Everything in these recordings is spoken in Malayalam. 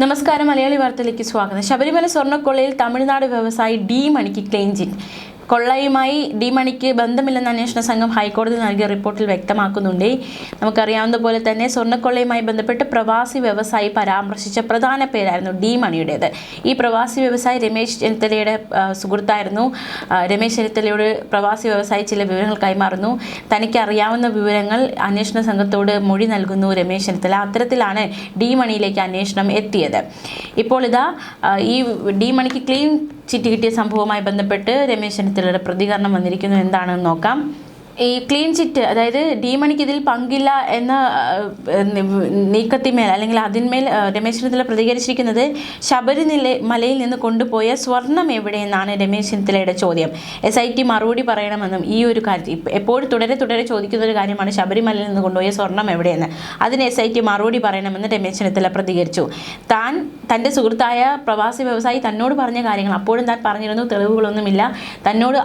നമസ്കാരം, മലയാളി വാർത്തയിലേക്ക് സ്വാഗതം. ശബരിമല സ്വർണ്ണക്കൊള്ളയിൽ തമിഴ്നാട് വ്യവസായി ഡി മണിക്ക് ക്ലീൻ ചിറ്റ്. കൊള്ളയുമായി ഡി മണിക്ക് ബന്ധമില്ലെന്ന് അന്വേഷണ സംഘം ഹൈക്കോടതി നൽകിയ റിപ്പോർട്ടിൽ വ്യക്തമാക്കുന്നുണ്ട്. നമുക്കറിയാവുന്ന പോലെ തന്നെ സ്വർണ്ണക്കൊള്ളയുമായി ബന്ധപ്പെട്ട് പ്രവാസി വ്യവസായി പരാമർശിച്ച പ്രധാന പേരായിരുന്നു ഡി മണിയുടേത്. ഈ പ്രവാസി വ്യവസായി രമേശ് ചെന്നിത്തലയുടെ സുഹൃത്തായിരുന്നു. രമേശ് ചെന്നിത്തലയോട് പ്രവാസി വ്യവസായി ചില വിവരങ്ങൾ കൈമാറുന്നു. തനിക്ക് അറിയാവുന്ന വിവരങ്ങൾ അന്വേഷണ സംഘത്തോട് മൊഴി നൽകുന്നു രമേശ് ചെന്നിത്തല. അത്തരത്തിലാണ് ഡി മണിയിലേക്ക് അന്വേഷണം എത്തിയത്. ഇപ്പോൾ ഇതാ ഈ ഡി മണിക്ക് ക്ലീൻ ചിറ്റ് കിട്ടിയ സംഭവവുമായി ബന്ധപ്പെട്ട് രമേശ് ചെന്നിത്തലയുടെ പ്രതികരണം വന്നിരിക്കുന്നു. എന്താണെന്ന് നോക്കാം. ഈ ക്ലീൻ ചിറ്റ്, അതായത് ഡി മണിക്ക് ഇതിൽ പങ്കില്ല എന്ന നീക്കത്തിന്മേൽ അല്ലെങ്കിൽ അതിന്മേൽ രമേശ് ചെന്നിത്തല പ്രതികരിച്ചിരിക്കുന്നത് ശബരിമലയിൽ നിന്ന് കൊണ്ടുപോയ സ്വർണം എവിടെയെന്നാണ് രമേശ് ചെന്നിത്തലയുടെ ചോദ്യം. SIT മറുപടി പറയണമെന്നും ഈ ഒരു കാര്യത്തിൽ എപ്പോഴും തുടരെ ചോദിക്കുന്ന ഒരു കാര്യമാണ് ശബരിമലയിൽ നിന്ന് കൊണ്ടുപോയ സ്വർണം എവിടെയെന്ന്. അതിന് SIT മറുപടി പറയണമെന്ന് രമേശ് ചെന്നിത്തല പ്രതികരിച്ചു. തൻ്റെ സുഹൃത്തായ പ്രവാസി വ്യവസായി തന്നോട് പറഞ്ഞ കാര്യങ്ങൾ അപ്പോഴും താൻ പറഞ്ഞിരുന്നു, തെളിവുകളൊന്നുമില്ല. തന്നോട്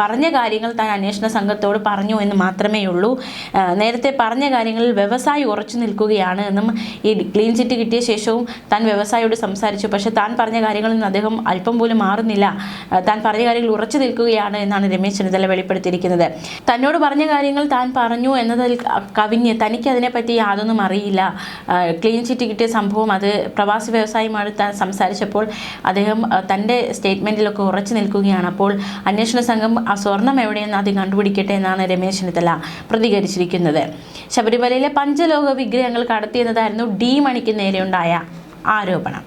പറഞ്ഞ കാര്യങ്ങൾ താൻ അന്വേഷണ സംഘത്തോട് പറഞ്ഞു എന്ന് മാത്രമേ ഉള്ളൂ. നേരത്തെ പറഞ്ഞ കാര്യങ്ങളിൽ വ്യവസായി ഉറച്ചു നിൽക്കുകയാണ് എന്നും ഈ ക്ലീൻ ചിറ്റ് കിട്ടിയ ശേഷവും താൻ വ്യവസായിയോട് സംസാരിച്ചു. പക്ഷേ താൻ പറഞ്ഞ കാര്യങ്ങളിൽ നിന്ന് അദ്ദേഹം അല്പം പോലും മാറുന്നില്ല. താൻ പറഞ്ഞ കാര്യങ്ങൾ ഉറച്ചു നിൽക്കുകയാണ് എന്നാണ് രമേശ് ചെന്നിത്തല വെളിപ്പെടുത്തിയിരിക്കുന്നത്. തന്നോട് പറഞ്ഞ കാര്യങ്ങൾ താൻ പറഞ്ഞു എന്നതിൽ കവിഞ്ഞ് തനിക്ക് അതിനെപ്പറ്റി യാതൊന്നും അറിയില്ല. ക്ലീൻ ചിറ്റ് കിട്ടിയ സംഭവം അത് പ്രവാസി വ്യവസായിയുമായി താൻ സംസാരിച്ചപ്പോൾ അദ്ദേഹം തൻ്റെ സ്റ്റേറ്റ്മെൻറ്റിലൊക്കെ ഉറച്ചു നിൽക്കുകയാണ്. അപ്പോൾ അന്വേഷണ സംഘം ആ സ്വർണം എവിടെയെന്ന് അത് കണ്ടുപിടിക്കട്ടെ എന്നാണ് രമേശ് ചെന്നിത്തല പ്രതികരിച്ചിരിക്കുന്നത്. ശബരിമലയിലെ പഞ്ചലോഹ വിഗ്രഹങ്ങൾ കടത്തിയെന്നതായിരുന്നു ഡി മണിക്ക് നേരെയുണ്ടായ ആരോപണം.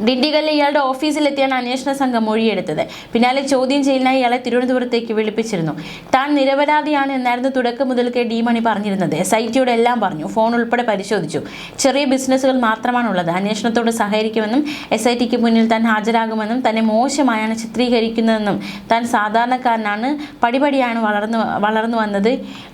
ഡിണ്ടിഗലിൽ ഇയാളുടെ ഓഫീസിലെത്തിയാണ് അന്വേഷണ സംഘം മൊഴിയെടുത്തത്. പിന്നാലെ ചോദ്യം ചെയ്യലിനായി ഇയാളെ തിരുവനന്തപുരത്തേക്ക് വിളിപ്പിച്ചിരുന്നു. താൻ നിരപരാധിയാണ് എന്നായിരുന്നു തുടക്കം മുതൽക്കേ ഡി മണി പറഞ്ഞിരുന്നത്. SITയോട് എല്ലാം പറഞ്ഞു, ഫോൺ ഉൾപ്പെടെ പരിശോധിച്ചു. ചെറിയ ബിസിനസ്സുകൾ മാത്രമാണുള്ളത്. അന്വേഷണത്തോട് സഹകരിക്കുമെന്നും SITക്ക് മുന്നിൽ താൻ ഹാജരാകുമെന്നും തന്നെ മോശമായാണ് ചിത്രീകരിക്കുന്നതെന്നും താൻ സാധാരണക്കാരനാണ്, പടിപടിയാണ് വളർന്നു വന്നത്,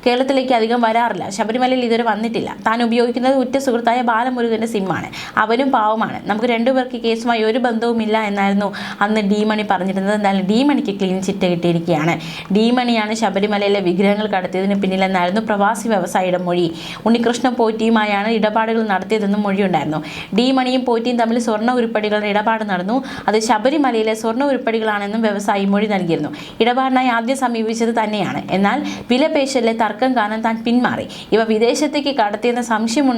കേരളത്തിലേക്ക് അധികം വരാറില്ല, ശബരിമലയിൽ ഇതുവരെ വന്നിട്ടില്ല, താൻ ഉപയോഗിക്കുന്നത് ഉറ്റ സുഹൃത്തായ ബാലമുരുകൻ്റെ സിമ്മാണ്, അവനും പാവമാണ്, നമുക്ക് രണ്ടുപേർക്ക് കേസുമായി ഒരു ബന്ധവുമില്ല എന്നായിരുന്നു അന്ന് ഡി മണി പറഞ്ഞിരുന്നത്. എന്നാലും ഡി മണിക്ക് ക്ലീൻ ചിറ്റ് കിട്ടിയിരിക്കുകയാണ്. ഡി മണിയാണ് ശബരിമലയിലെ വിഗ്രഹങ്ങൾ കടത്തിയതിന് പിന്നിലെന്നായിരുന്നു പ്രവാസി വ്യവസായിയുടെ മൊഴി. ഉണ്ണികൃഷ്ണൻ പോറ്റിയുമായാണ് ഇടപാടുകൾ നടത്തിയതെന്നും മൊഴിയുണ്ടായിരുന്നു. ഡി മണിയും പോറ്റിയും തമ്മിൽ സ്വർണ്ണ ഉരുപ്പടികളുടെ ഇടപാട് നടന്നു. അത് ശബരിമലയിലെ സ്വർണ്ണ ഉരുപ്പടികളാണെന്നും വ്യവസായി മൊഴി നൽകിയിരുന്നു. ഇടപാടിനായി ആദ്യം സമീപിച്ചത് തന്നെയാണ്. എന്നാൽ വിലപേശലിലെ തർക്കം കാരണം താൻ പിന്മാറി. ഇവ വിദേശത്തേക്ക് കടത്തിയെന്ന സംശയം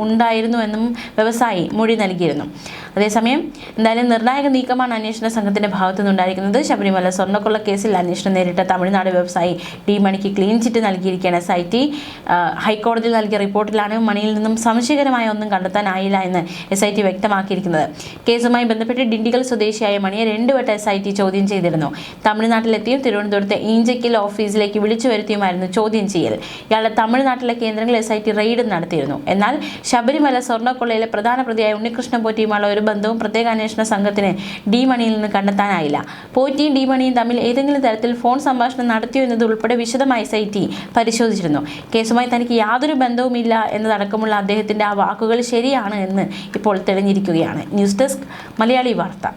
ഉണ്ടായിരുന്നുവെന്നും വ്യവസായി മൊഴി നൽകിയിരുന്നു. അതേസമയം എന്തായാലും നിർണായക നീക്കമാണ് അന്വേഷണ സംഘത്തിന്റെ ഭാഗത്തു നിന്നുണ്ടായിരിക്കുന്നത്. ശബരിമല സ്വർണ്ണക്കൊള്ള കേസിൽ അന്വേഷണം നേരിട്ട തമിഴ്നാട് വ്യവസായി ഡി മണിക്ക് ക്ലീൻ ചിറ്റ് നൽകിയിരിക്കുകയാണ് SIT. ഹൈക്കോടതിയിൽ നൽകിയ റിപ്പോർട്ടിലാണ് മണിയിൽ നിന്നും സംശയകരമായ ഒന്നും കണ്ടെത്താനായില്ല എന്ന് SIT വ്യക്തമാക്കിയിരിക്കുന്നത്. കേസുമായി ബന്ധപ്പെട്ട് ഡിണ്ടിഗൽ സ്വദേശിയായ മണിയെ 2 വട്ടം SIT ചോദ്യം ചെയ്തിരുന്നു. തമിഴ്നാട്ടിലെത്തിയും തിരുവനന്തപുരത്തെ ഈഞ്ചക്കിൽ ഓഫീസിലേക്ക് വിളിച്ചു വരുത്തിയുമായിരുന്നു ചോദ്യം ചെയ്യൽ. ഇയാളുടെ തമിഴ്നാട്ടിലെ കേന്ദ്രങ്ങളിൽ SIT റെയ്ഡ് നടത്തിയിരുന്നു. എന്നാൽ ശബരിമല സ്വർണ്ണക്കൊള്ളയിലെ പ്രധാന പ്രതിയായ ഉണ്ണികൃഷ്ണൻ പോറ്റിയുമുള്ള ഒരു ബന്ധവും പ്രത്യേക അന്വേഷണ സംഘത്തിന് ഡി മണിയിൽ നിന്ന് കണ്ടെത്താനായില്ല. പോറ്റിയും ഡി മണിയും തമ്മിൽ ഏതെങ്കിലും തരത്തിൽ ഫോൺ സംഭാഷണം നടത്തിയോ എന്നത് ഉൾപ്പെടെ വിശദമായി SIT പരിശോധിച്ചിരുന്നു. കേസുമായി തനിക്ക് യാതൊരു ബന്ധവുമില്ല എന്നതടക്കമുള്ള അദ്ദേഹത്തിന്റെ ആ വാക്കുകൾ ശരിയാണ് എന്ന് ഇപ്പോൾ തെളിഞ്ഞിരിക്കുകയാണ്. ന്യൂസ് ഡെസ്ക്, മലയാളി വാർത്ത.